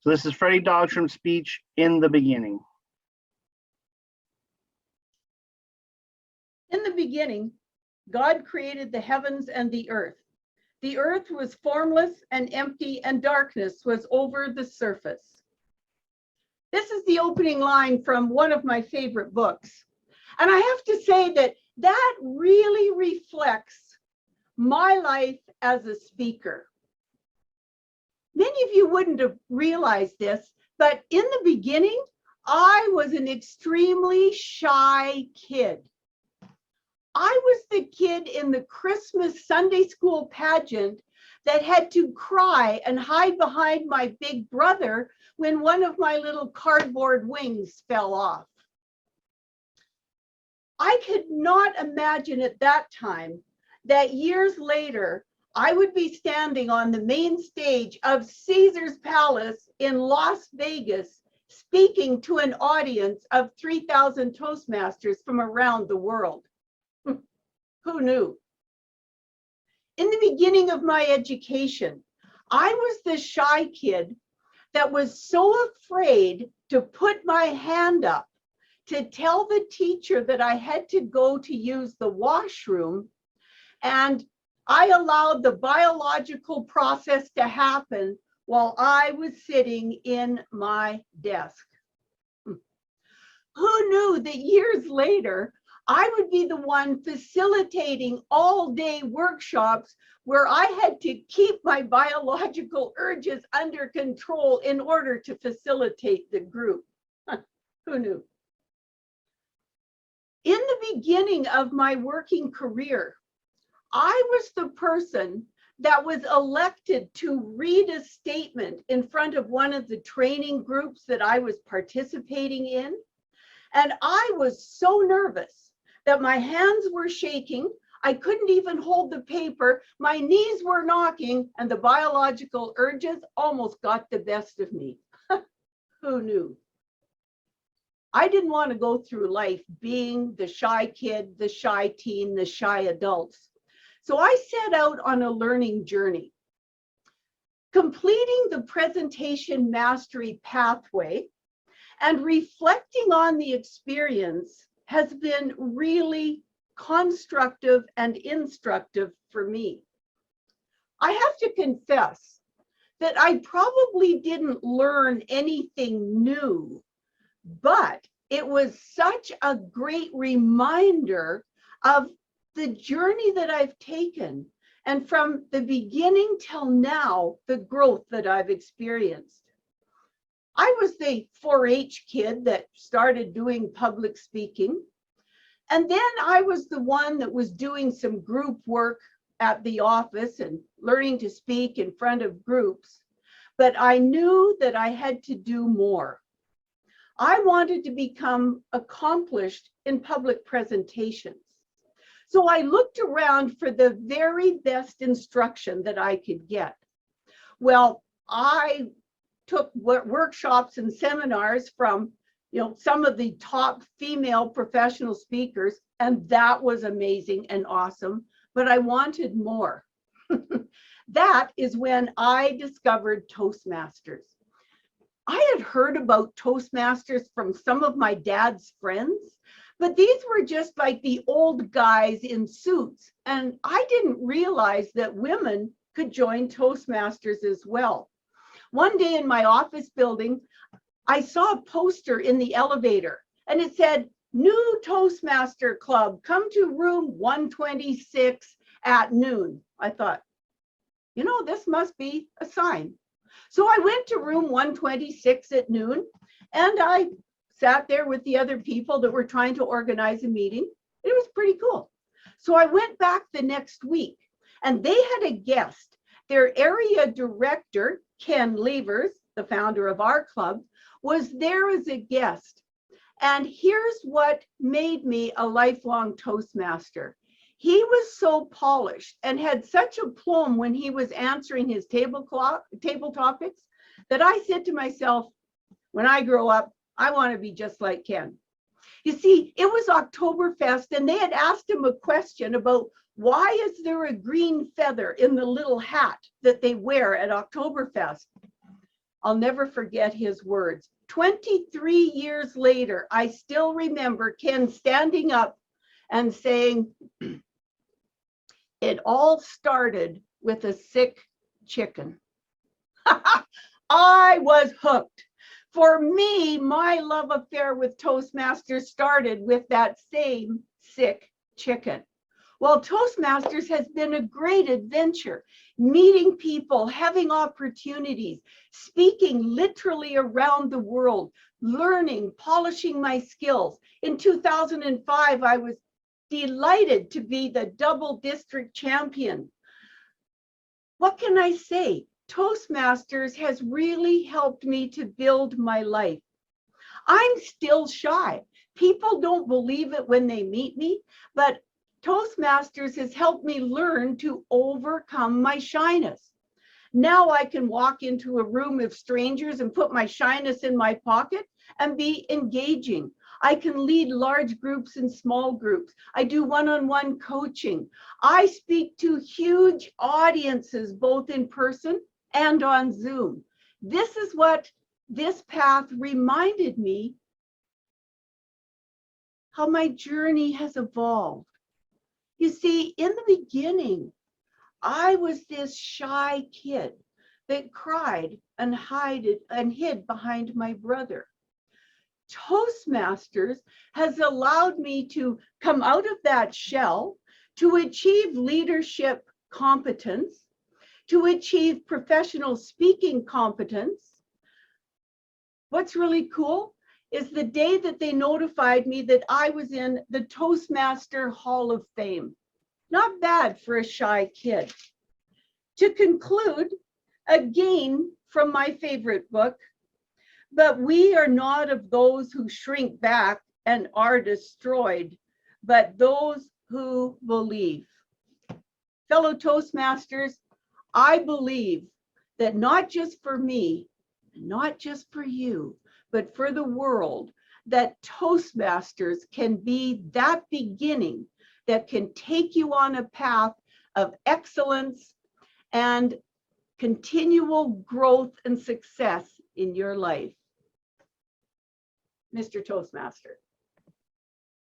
So this is Freddi Dogstrom's speech, In the Beginning. In the beginning, God created the heavens and the earth. The earth was formless and empty, and darkness was over the surface. This is the opening line from one of my favorite books. And I have to say that that really reflects my life as a speaker. Many of you wouldn't have realized this, but in the beginning, I was an extremely shy kid. I was the kid in the Christmas Sunday school pageant that had to cry and hide behind my big brother when one of my little cardboard wings fell off. I could not imagine at that time that years later, I would be standing on the main stage of Caesar's Palace in Las Vegas, speaking to an audience of 3,000 Toastmasters from around the world. Who knew? In the beginning of my education, I was the shy kid that was so afraid to put my hand up to tell the teacher that I had to go to use the washroom, and I allowed the biological process to happen while I was sitting in my desk. Who knew that years later, I would be the one facilitating all-day workshops where I had to keep my biological urges under control in order to facilitate the group. Who knew? In the beginning of my working career, I was the person that was elected to read a statement in front of one of the training groups that I was participating in. And I was so nervous that my hands were shaking. I couldn't even hold the paper. My knees were knocking, and the biological urges almost got the best of me. Who knew? I didn't want to go through life being the shy kid, the shy teen, the shy adults. So I set out on a learning journey. Completing the presentation mastery pathway and reflecting on the experience has been really constructive and instructive for me. I have to confess that I probably didn't learn anything new, but it was such a great reminder of the journey that I've taken, and from the beginning till now, the growth that I've experienced. I was the 4-H kid that started doing public speaking. And then I was the one that was doing some group work at the office and learning to speak in front of groups. But I knew that I had to do more. I wanted to become accomplished in public presentations. So I looked around for the very best instruction that I could get. Well, I took workshops and seminars from some of the top female professional speakers, and that was amazing and awesome, but I wanted more. That is when I discovered Toastmasters. I had heard about Toastmasters from some of my dad's friends, but these were just like the old guys in suits, and I didn't realize that women could join Toastmasters as well. One day in my office building, I saw a poster in the elevator, and it said, "New Toastmaster Club, come to room 126 at noon." I thought, this must be a sign. So I went to room 126 at noon, and I sat there with the other people that were trying to organize a meeting. It was pretty cool. So I went back the next week, and they had a guest. Their area director, Ken Levers, the founder of our club, was there as a guest. And here's what made me a lifelong Toastmaster. He was so polished and had such aplomb when he was answering his table topics that I said to myself, when I grow up, I want to be just like Ken. You see, it was Oktoberfest, and they had asked him a question about why is there a green feather in the little hat that they wear at Oktoberfest? I'll never forget his words. 23 years later, I still remember Ken standing up and saying, it all started with a sick chicken. I was hooked. For me, my love affair with Toastmasters started with that same sick chicken. Well, Toastmasters has been a great adventure, meeting people, having opportunities, speaking literally around the world, learning, polishing my skills. In 2005, I was delighted to be the double district champion. What can I say? Toastmasters has really helped me to build my life. I'm still shy. People don't believe it when they meet me, but Toastmasters has helped me learn to overcome my shyness. Now I can walk into a room of strangers and put my shyness in my pocket and be engaging. I can lead large groups and small groups. I do one-on-one coaching. I speak to huge audiences, both in person and on Zoom. This is what this path reminded me how my journey has evolved. You see, in the beginning, I was this shy kid that cried and hid behind my brother. Toastmasters has allowed me to come out of that shell, to achieve leadership competence, to achieve professional speaking competence. What's really cool is the day that they notified me that I was in the Toastmaster Hall of Fame. Not bad for a shy kid. To conclude, again, from my favorite book, but we are not of those who shrink back and are destroyed, but those who believe. Fellow Toastmasters, I believe that not just for me, not just for you, but for the world, that Toastmasters can be that beginning that can take you on a path of excellence and continual growth and success in your life. Mr. Toastmaster.